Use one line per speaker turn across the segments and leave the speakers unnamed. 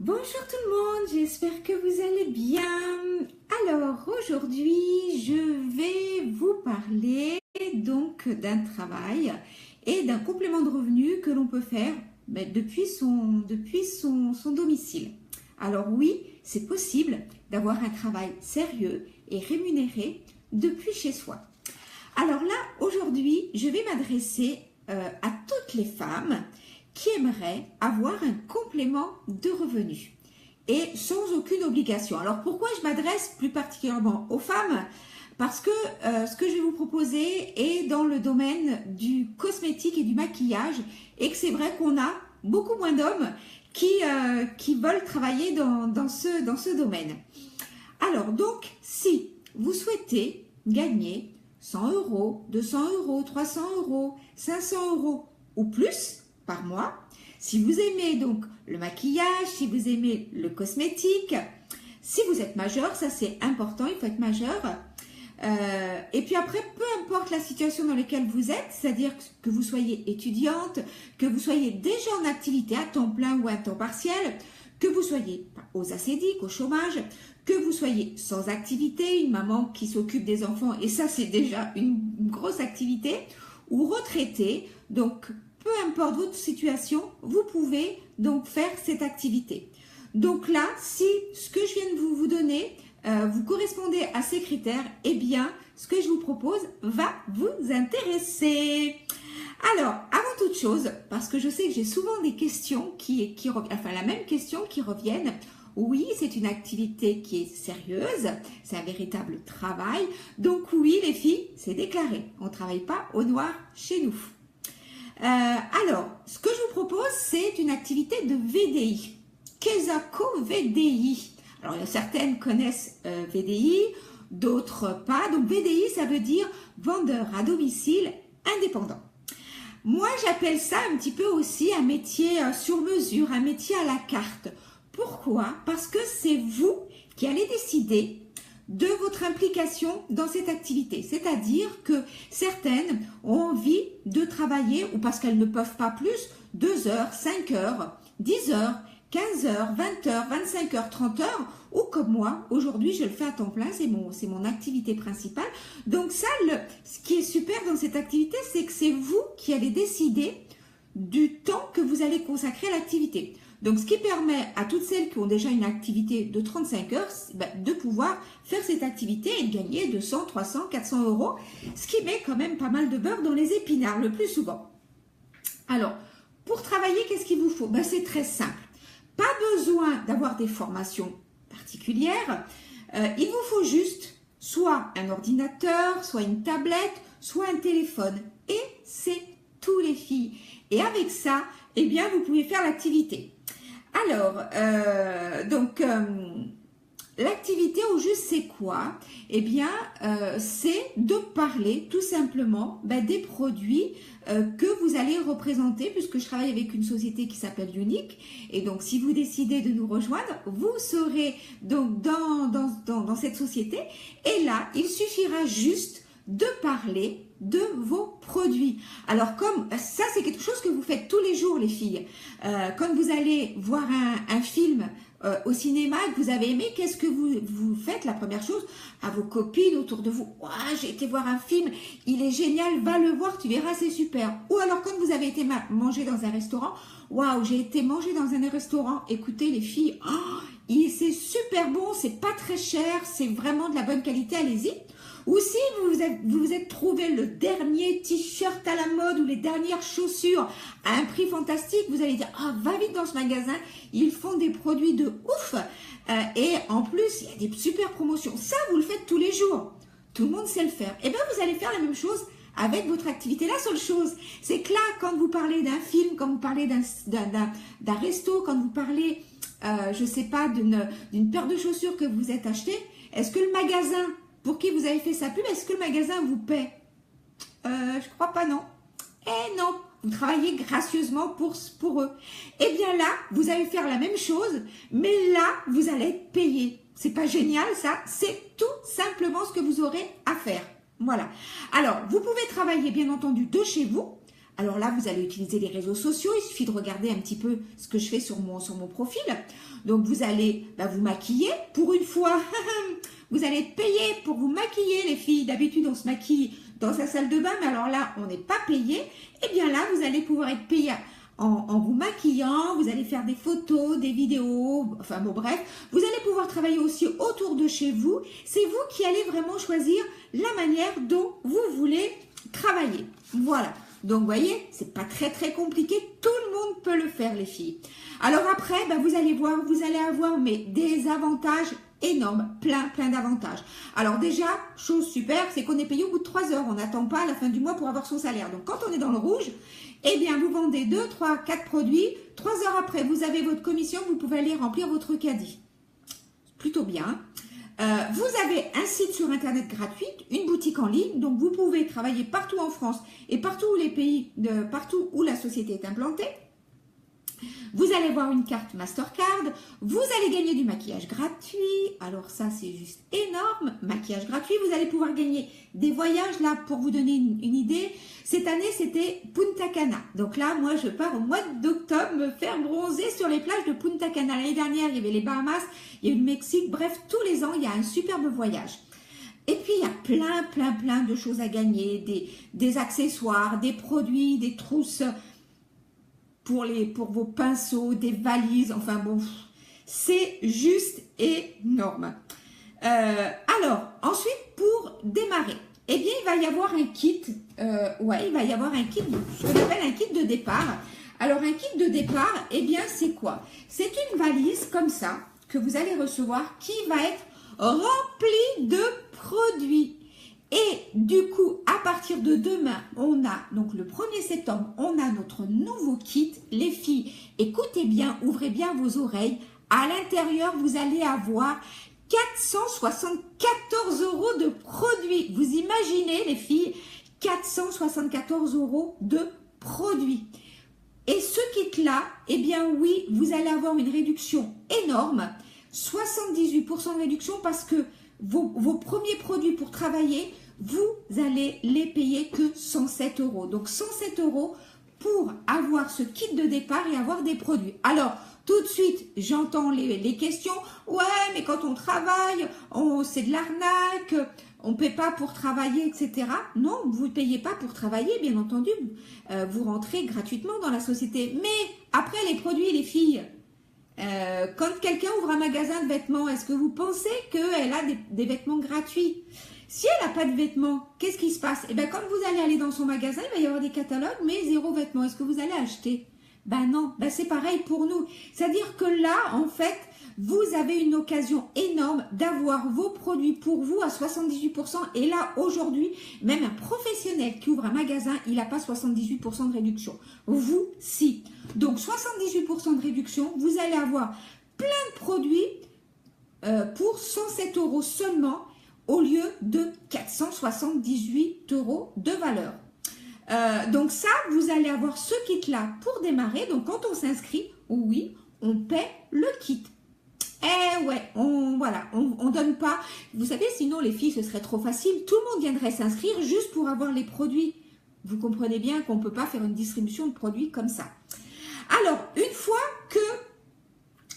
Bonjour tout le monde, j'espère que vous allez bien. Alors aujourd'hui, je vais vous parler donc d'un travail et d'un complément de revenu que l'on peut faire depuis son domicile. Alors oui, c'est possible d'avoir un travail sérieux et rémunéré depuis chez soi. Alors là, aujourd'hui, je vais m'adresser à toutes les femmes qui aimeraient avoir un complément de revenu et sans aucune obligation. Alors pourquoi je m'adresse plus particulièrement aux femmes? Parce que ce que je vais vous proposer est dans le domaine du cosmétique et du maquillage et que c'est vrai qu'on a beaucoup moins d'hommes qui veulent travailler dans ce domaine. Alors donc, si vous souhaitez gagner 100 euros, 200 euros, 300 euros, 500 euros ou plus par mois, si vous aimez donc le maquillage, si vous aimez le cosmétique, si vous êtes majeur, ça c'est important, il faut être majeur. Et puis après, peu importe la situation dans laquelle vous êtes, c'est-à-dire que vous soyez étudiante, que vous soyez déjà en activité à temps plein ou à temps partiel, que vous soyez aux assédiques, au chômage, que vous soyez sans activité, une maman qui s'occupe des enfants, et ça c'est déjà une grosse activité, ou retraité, donc peu importe votre situation, vous pouvez donc faire cette activité. Donc là, si ce que je viens de vous donner, vous correspondez à ces critères, eh bien, ce que je vous propose va vous intéresser. Alors, avant toute chose, parce que je sais que j'ai souvent des questions la même question qui reviennent. Oui, c'est une activité qui est sérieuse, c'est un véritable travail. Donc oui, les filles, c'est déclaré. On ne travaille pas au noir chez nous. Alors, ce que je vous propose, c'est une activité de VDI. Qu'est-ce que VDI? Alors, certaines connaissent VDI, d'autres pas. Donc, VDI, ça veut dire vendeur à domicile indépendant. Moi, j'appelle ça un petit peu aussi un métier sur mesure, un métier à la carte. Pourquoi? Parce que c'est vous qui allez décider de votre implication dans cette activité. C'est-à-dire que certaines ont envie de travailler, ou parce qu'elles ne peuvent pas plus, 2 heures, 5 heures, 10 heures, 15 heures, 20 heures, 25 heures, 30 heures, ou comme moi, aujourd'hui je le fais à temps plein, c'est mon activité principale. Donc ça, ce qui est super dans cette activité, c'est que c'est vous qui allez décider du temps que vous allez consacrer à l'activité. Donc, ce qui permet à toutes celles qui ont déjà une activité de 35 heures de pouvoir faire cette activité et de gagner 200, 300, 400 euros, ce qui met quand même pas mal de beurre dans les épinards le plus souvent. Alors, pour travailler, qu'est-ce qu'il vous faut? C'est très simple. Pas besoin d'avoir des formations particulières. Il vous faut juste soit un ordinateur, soit une tablette, soit un téléphone. Et c'est tout, les filles. Et avec ça, eh bien, vous pouvez faire l'activité. Alors, l'activité au juste, c'est quoi? Eh bien, c'est de parler tout simplement des produits que vous allez représenter, puisque je travaille avec une société qui s'appelle Unique. Et donc, si vous décidez de nous rejoindre, vous serez donc dans cette société. Et là, il suffira juste de parler de vos produits. Alors comme ça, c'est quelque chose que vous faites tous les jours, les filles. Quand vous allez voir un film au cinéma que vous avez aimé, qu'est-ce que vous faites? La première chose, à vos copines autour de vous, « j'ai été voir un film, il est génial, va le voir, tu verras, c'est super. » Ou alors quand vous avez été manger dans un restaurant, « Waouh, j'ai été manger dans un restaurant, écoutez les filles, c'est super bon, c'est pas très cher, c'est vraiment de la bonne qualité, allez-y. » Ou si vous vous êtes trouvé le dernier t-shirt à la mode ou les dernières chaussures à un prix fantastique, vous allez dire « va vite dans ce magasin, ils font des produits de ouf et en plus, il y a des super promotions. » Ça, vous le faites tous les jours. Tout le monde sait le faire. Et bien, vous allez faire la même chose avec votre activité. La seule chose, c'est que là, quand vous parlez d'un film, quand vous parlez d'un resto, quand vous parlez, je sais pas, d'une paire de chaussures que vous êtes acheté, est-ce que le magasin pour qui vous avez fait sa pub, est-ce que le magasin vous paie? Je crois pas, non. Eh non, vous travaillez gracieusement pour eux. Eh bien là, vous allez faire la même chose, mais là, vous allez être payé. C'est pas génial ça? C'est tout simplement ce que vous aurez à faire. Voilà. Alors, vous pouvez travailler bien entendu de chez vous Alors là, vous allez utiliser les réseaux sociaux. Il suffit de regarder un petit peu ce que je fais sur mon profil. Donc, vous allez vous maquiller. Pour une fois, vous allez être payé pour vous maquiller, les filles. D'habitude, on se maquille dans sa salle de bain, mais alors là, on n'est pas payé. Eh bien là, vous allez pouvoir être payé en vous maquillant. Vous allez faire des photos, des vidéos. Enfin bon, bref. Vous allez pouvoir travailler aussi autour de chez vous. C'est vous qui allez vraiment choisir la manière dont vous voulez travailler. Voilà. Donc, vous voyez, c'est pas très compliqué. Tout le monde peut le faire, les filles. Alors après, vous allez voir, vous allez avoir des avantages énormes, plein d'avantages. Alors déjà, chose super, c'est qu'on est payé au bout de 3 heures. On n'attend pas à la fin du mois pour avoir son salaire. Donc, quand on est dans le rouge, eh bien, vous vendez 2, 3, 4 produits. 3 heures après, vous avez votre commission. Vous pouvez aller remplir votre caddie. Plutôt bien. Vous avez un site sur Internet gratuit, une boutique en ligne, donc vous pouvez travailler partout en France et partout où la société est implantée. Vous allez voir une carte Mastercard, vous allez gagner du maquillage gratuit, alors ça c'est juste énorme, maquillage gratuit, vous allez pouvoir gagner des voyages, là pour vous donner une idée, cette année c'était Punta Cana, donc là moi je pars au mois d'octobre me faire bronzer sur les plages de Punta Cana, l'année dernière il y avait les Bahamas, il y a eu le Mexique, bref tous les ans il y a un superbe voyage. Et puis, il y a plein de choses à gagner, des accessoires, des produits, des trousses, pour vos pinceaux, des valises, enfin bon, c'est juste énorme. Alors, ensuite, pour démarrer, eh bien, il va y avoir un kit, il va y avoir un kit, ce qu'on appelle un kit de départ. Alors, un kit de départ, eh bien, c'est quoi? C'est une valise comme ça, que vous allez recevoir, qui va être remplie de produits. Et du coup, à partir de demain, on a, donc le 1er septembre, on a notre nouveau kit. Les filles, écoutez bien, ouvrez bien vos oreilles. À l'intérieur, vous allez avoir 474 € de produits. Vous imaginez, les filles, 474 € de produits. Et ce kit-là, eh bien oui, vous allez avoir une réduction énorme. 78% de réduction parce que vos premiers produits pour travailler, vous allez les payer que 107 €. Donc 107 € pour avoir ce kit de départ et avoir des produits. Alors, tout de suite, j'entends les questions. Ouais, mais quand on travaille, c'est de l'arnaque, on ne paie pas pour travailler, etc. Non, vous ne payez pas pour travailler, bien entendu. Vous rentrez gratuitement dans la société. Mais après, les produits, les filles, quand quelqu'un ouvre un magasin de vêtements, est-ce que vous pensez qu'elle a des vêtements gratuits? Si elle n'a pas de vêtements, qu'est-ce qui se passe? Eh bien, quand vous allez aller dans son magasin, il va y avoir des catalogues, mais 0 vêtements. Est-ce que vous allez acheter? Ben non, c'est pareil pour nous. C'est-à-dire que là, en fait, vous avez une occasion énorme d'avoir vos produits pour vous à 78%. Et là, aujourd'hui, même un professionnel qui ouvre un magasin, il n'a pas 78% de réduction. Vous, si. Donc, 78% de réduction, vous allez avoir plein de produits pour 107 € seulement au lieu de 478 € de valeur. Donc ça, vous allez avoir ce kit-là pour démarrer. Donc, quand on s'inscrit, oui, on paie le kit. Eh ouais, on donne pas. Vous savez, sinon les filles, ce serait trop facile. Tout le monde viendrait s'inscrire juste pour avoir les produits. Vous comprenez bien qu'on ne peut pas faire une distribution de produits comme ça. Alors, une fois que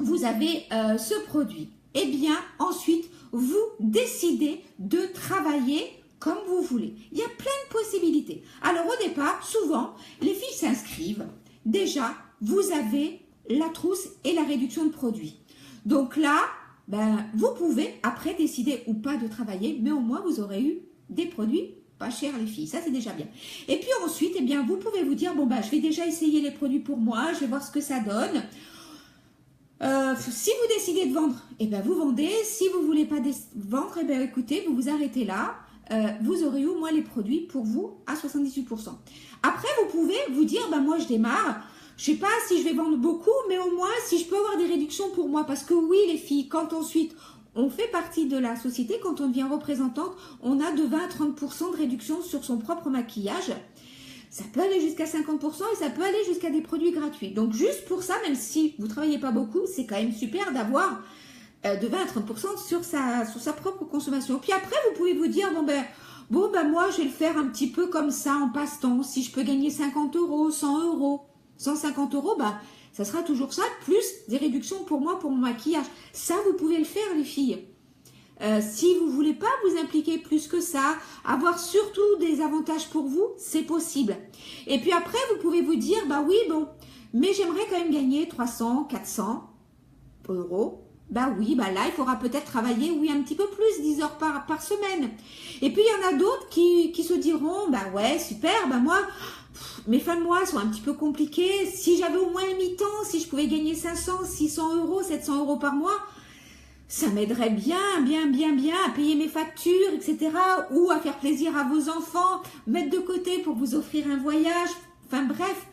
vous avez ce produit, eh bien, ensuite, vous décidez de travailler comme vous voulez. Il y a plein de possibilités. Alors, au départ, souvent, les filles s'inscrivent. Déjà, vous avez la trousse et la réduction de produits. Donc là, vous pouvez après décider ou pas de travailler, mais au moins, vous aurez eu des produits pas chers, les filles. Ça, c'est déjà bien. Et puis ensuite, eh bien, vous pouvez vous dire, bon, je vais déjà essayer les produits pour moi, je vais voir ce que ça donne. Si vous décidez de vendre, eh bien, vous vendez. Si vous ne voulez pas vendre, eh bien, écoutez, vous vous arrêtez là. Vous aurez eu au moins les produits pour vous à 78%. Après, vous pouvez vous dire, moi, je démarre. Je ne sais pas si je vais vendre beaucoup, mais au moins, si je peux avoir des réductions pour moi. Parce que oui, les filles, quand ensuite, on fait partie de la société, quand on devient représentante, on a de 20 à 30% de réduction sur son propre maquillage. Ça peut aller jusqu'à 50% et ça peut aller jusqu'à des produits gratuits. Donc, juste pour ça, même si vous ne travaillez pas beaucoup, c'est quand même super d'avoir de 20 à 30% sur sa propre consommation. Puis après, vous pouvez vous dire, bon, ben moi, je vais le faire un petit peu comme ça, en passe-temps. Si je peux gagner 50 euros, 100 euros, 150 euros, bah, ça sera toujours ça, plus des réductions pour moi, pour mon maquillage. Ça, vous pouvez le faire, les filles. Si vous voulez pas vous impliquer plus que ça, avoir surtout des avantages pour vous, c'est possible. Et puis après, vous pouvez vous dire, bah oui, bon, mais j'aimerais quand même gagner 300, 400 euros. Bah oui, bah là, il faudra peut-être travailler, oui, un petit peu plus, 10 heures par semaine. Et puis, il y en a d'autres qui se diront, bah ouais, super, bah moi, mes fins de mois sont un petit peu compliquées. Si j'avais au moins le mi-temps, si je pouvais gagner 500, 600 euros, 700 euros par mois, ça m'aiderait bien à payer mes factures, etc. Ou à faire plaisir à vos enfants, mettre de côté pour vous offrir un voyage. Enfin bref,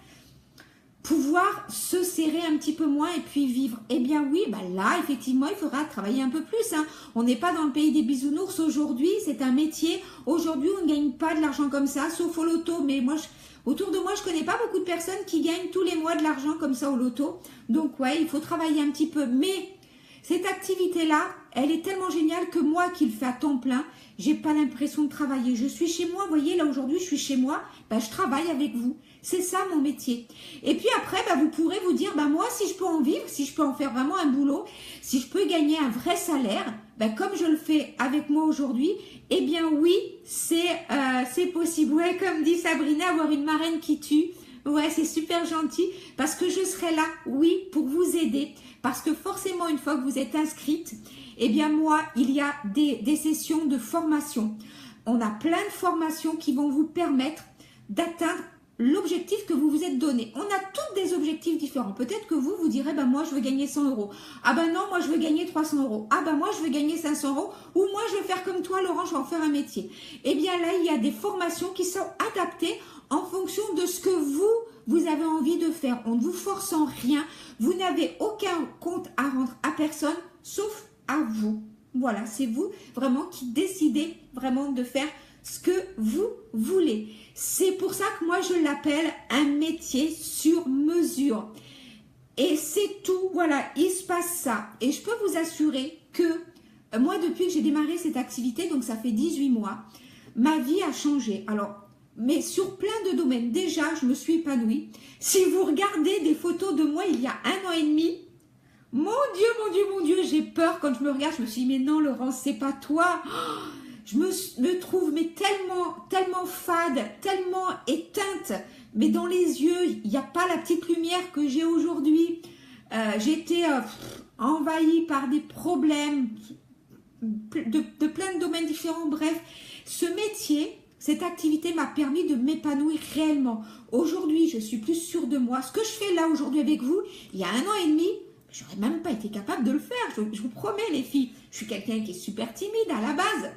pouvoir se serrer un petit peu moins et puis vivre. Eh bien oui, bah là, effectivement, il faudra travailler un peu plus. Hein. On n'est pas dans le pays des bisounours aujourd'hui, c'est un métier. Aujourd'hui, on ne gagne pas de l'argent comme ça, sauf au loto. Mais moi, autour de moi, je ne connais pas beaucoup de personnes qui gagnent tous les mois de l'argent comme ça au loto. Donc ouais, il faut travailler un petit peu. Mais cette activité-là, elle est tellement géniale que moi qui le fais à temps plein, j'ai pas l'impression de travailler. Je suis chez moi, vous voyez, là aujourd'hui, je suis chez moi, bah, je travaille avec vous. C'est ça mon métier. Et puis après, bah, vous pourrez vous dire, bah, moi, si je peux en vivre, si je peux en faire vraiment un boulot, si je peux gagner un vrai salaire, bah, comme je le fais avec moi aujourd'hui, eh bien oui, c'est possible. Ouais, comme dit Sabrina, avoir une marraine qui tue. Ouais, c'est super gentil parce que je serai là, oui, pour vous aider. Parce que forcément, une fois que vous êtes inscrite, eh bien moi, il y a des sessions de formation. On a plein de formations qui vont vous permettre d'atteindre l'objectif que vous vous êtes donné. On a tous des objectifs différents. Peut-être que vous direz, ben moi, je veux gagner 100 euros. Ah ben non, moi, je veux gagner 300 euros. Ah ben moi, je veux gagner 500 euros. Ou moi, je vais faire comme toi, Laurent, je vais en faire un métier. Eh bien là, il y a des formations qui sont adaptées en fonction de ce que vous avez envie de faire. On ne vous force en rien. Vous n'avez aucun compte à rendre à personne, sauf à vous. Voilà, c'est vous vraiment qui décidez vraiment de faire ce que vous voulez. C'est pour ça que moi, je l'appelle un métier sur mesure. Et c'est tout. Voilà, il se passe ça. Et je peux vous assurer que moi, depuis que j'ai démarré cette activité, donc ça fait 18 mois, ma vie a changé. Alors, mais sur plein de domaines. Déjà, je me suis épanouie. Si vous regardez des photos de moi il y a 1 an et demi, mon Dieu, j'ai peur quand je me regarde. Je me suis dit, mais non, Laurence, c'est pas toi. Je me trouve mais tellement fade, tellement éteinte. Mais dans les yeux, il n'y a pas la petite lumière que j'ai aujourd'hui. J'étais envahie par des problèmes de plein de domaines différents. Bref, ce métier... Cette activité m'a permis de m'épanouir réellement. Aujourd'hui, je suis plus sûre de moi. Ce que je fais là aujourd'hui avec vous, il y a 1 an et demi, je n'aurais même pas été capable de le faire. Je vous promets les filles, je suis quelqu'un qui est super timide à la base.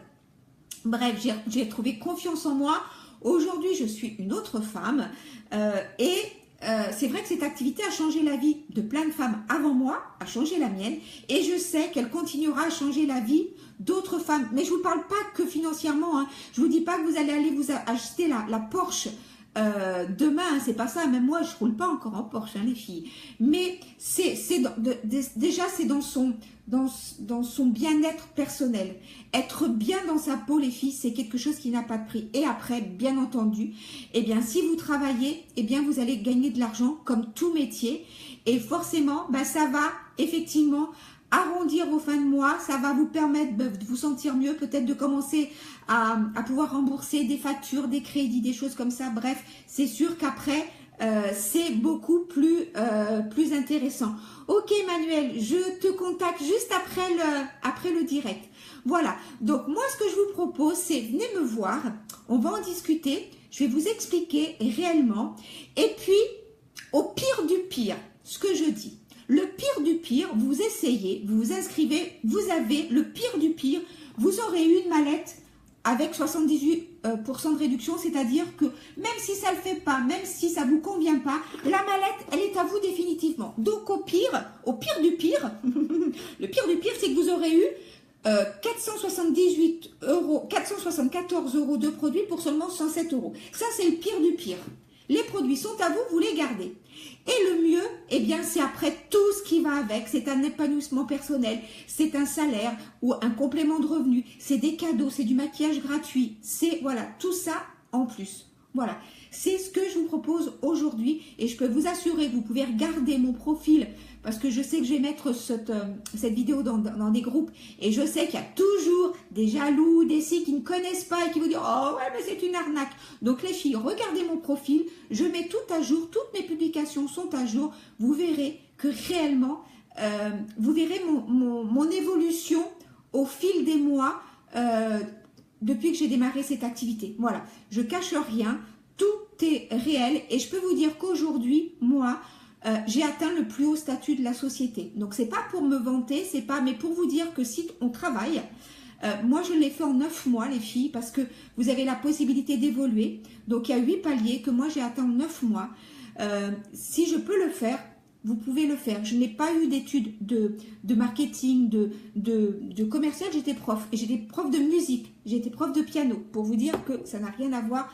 Bref, j'ai trouvé confiance en moi. Aujourd'hui, je suis une autre femme. C'est vrai que cette activité a changé la vie de plein de femmes avant moi, a changé la mienne. Et je sais qu'elle continuera à changer la vie d'autres femmes. Mais je ne vous parle pas que financièrement. Hein. Je ne vous dis pas que vous allez aller vous acheter la Porsche demain. Hein, c'est pas ça. Même moi, je ne roule pas encore en Porsche, hein, les filles. Mais déjà, c'est dans son bien-être personnel. Être bien dans sa peau, les filles, c'est quelque chose qui n'a pas de prix. Et après, bien entendu, eh bien, si vous travaillez, eh bien, vous allez gagner de l'argent comme tout métier. Et forcément, ben, ça va effectivement arrondir vos fins de mois, ça va vous permettre de vous sentir mieux, peut-être de commencer à pouvoir rembourser des factures, des crédits, des choses comme ça. Bref, c'est sûr qu'après, c'est beaucoup plus intéressant. Ok Emmanuel, je te contacte juste après le direct. Voilà, donc moi ce que je vous propose, c'est venez me voir, on va en discuter, je vais vous expliquer réellement. Et puis, au pire du pire, ce que je dis, le pire du pire, vous essayez, vous vous inscrivez, vous avez le pire du pire, vous aurez une mallette avec 78% de réduction, c'est-à-dire que même si ça ne le fait pas, même si ça ne vous convient pas, la mallette, elle est à vous définitivement. Donc au pire du pire, le pire du pire, c'est que vous aurez eu 474 euros de produits pour seulement 107 euros. Ça, c'est le pire du pire. Les produits sont à vous, vous les gardez. Et le mieux, eh bien, c'est après tout ce qui qui va avec, c'est un épanouissement personnel, c'est un salaire ou un complément de revenu, c'est des cadeaux, c'est du maquillage gratuit, c'est voilà, tout ça en plus. Voilà, c'est ce que je vous propose aujourd'hui et je peux vous assurer que vous pouvez regarder mon profil parce que je sais que je vais mettre cette vidéo dans des groupes et je sais qu'il y a toujours des jaloux, des filles qui ne connaissent pas et qui vous disent « Oh ouais, mais c'est une arnaque ». Donc les filles, regardez mon profil, je mets tout à jour, toutes mes publications sont à jour. Vous verrez que réellement, vous verrez mon évolution au fil des mois depuis que j'ai démarré cette activité. Voilà, je cache rien, tout est réel et je peux vous dire qu'aujourd'hui, moi, j'ai atteint le plus haut statut de la société. Donc, c'est pas pour me vanter, c'est pas, mais pour vous dire que si on travaille, moi je l'ai fait en 9 mois les filles parce que vous avez la possibilité d'évoluer. Donc, il y a 8 paliers que moi j'ai atteint en 9 mois. Si je peux le faire, vous pouvez le faire. Je n'ai pas eu d'études de marketing, de commercial, j'étais prof. Et j'étais prof de musique, j'étais prof de piano, pour vous dire que ça n'a rien à voir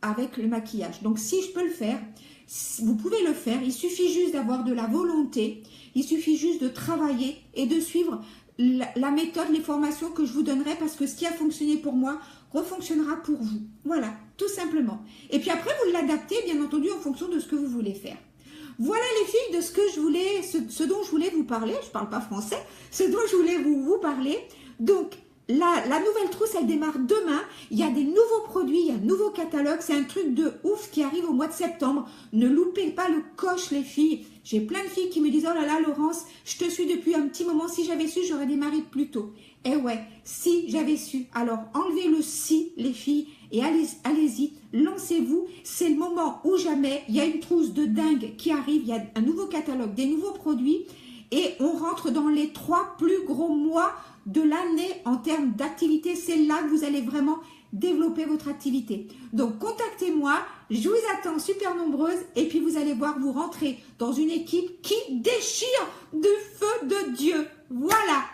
avec le maquillage. Donc si je peux le faire, vous pouvez le faire. Il suffit juste d'avoir de la volonté, il suffit juste de travailler et de suivre la méthode, les formations que je vous donnerai parce que ce qui a fonctionné pour moi refonctionnera pour vous. Voilà, tout simplement. Et puis après, vous l'adaptez, bien entendu, en fonction de ce que vous voulez faire. Voilà les filles de ce que je voulais, ce dont je voulais vous parler. Je ne parle pas français. Ce dont je voulais vous parler. Donc, la nouvelle trousse, elle démarre demain. Il y a des nouveaux produits, il y a un nouveau catalogue. C'est un truc de ouf qui arrive au mois de septembre. Ne loupez pas le coche, les filles. J'ai plein de filles qui me disent « Oh là là, Laurence, je te suis depuis un petit moment. Si j'avais su, j'aurais démarré plus tôt. » Eh ouais, si j'avais su. Alors, enlevez le « si », les filles, et allez-y, lancez-vous. C'est le moment ou jamais. Il y a une trousse de dingue qui arrive. Il y a un nouveau catalogue, des nouveaux produits. Et on rentre dans les 3 plus gros mois de l'année en termes d'activité. C'est là que vous allez vraiment développer votre activité. Donc, contactez-moi. Je vous attends super nombreuses. Et puis, vous allez voir, vous rentrez dans une équipe qui déchire du feu de Dieu. Voilà.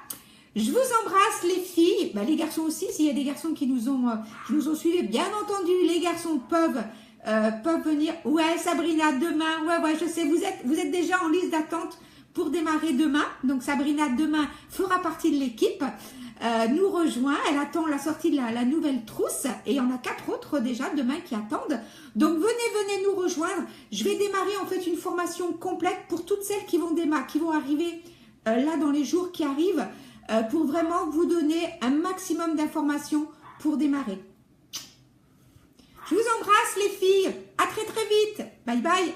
Je vous embrasse les filles, les garçons aussi, s'il y a des garçons qui nous ont suivis, bien entendu, les garçons peuvent venir. Ouais, Sabrina, demain, ouais, je sais, vous êtes déjà en liste d'attente pour démarrer demain. Donc Sabrina, demain, fera partie de l'équipe, nous rejoint, elle attend la sortie de la nouvelle trousse et il y en a 4 autres déjà demain qui attendent. Donc venez nous rejoindre. Je vais démarrer en fait une formation complète pour toutes celles qui vont arriver là dans les jours qui arrivent. Pour vraiment vous donner un maximum d'informations pour démarrer. Je vous embrasse les filles, à très vite, bye bye.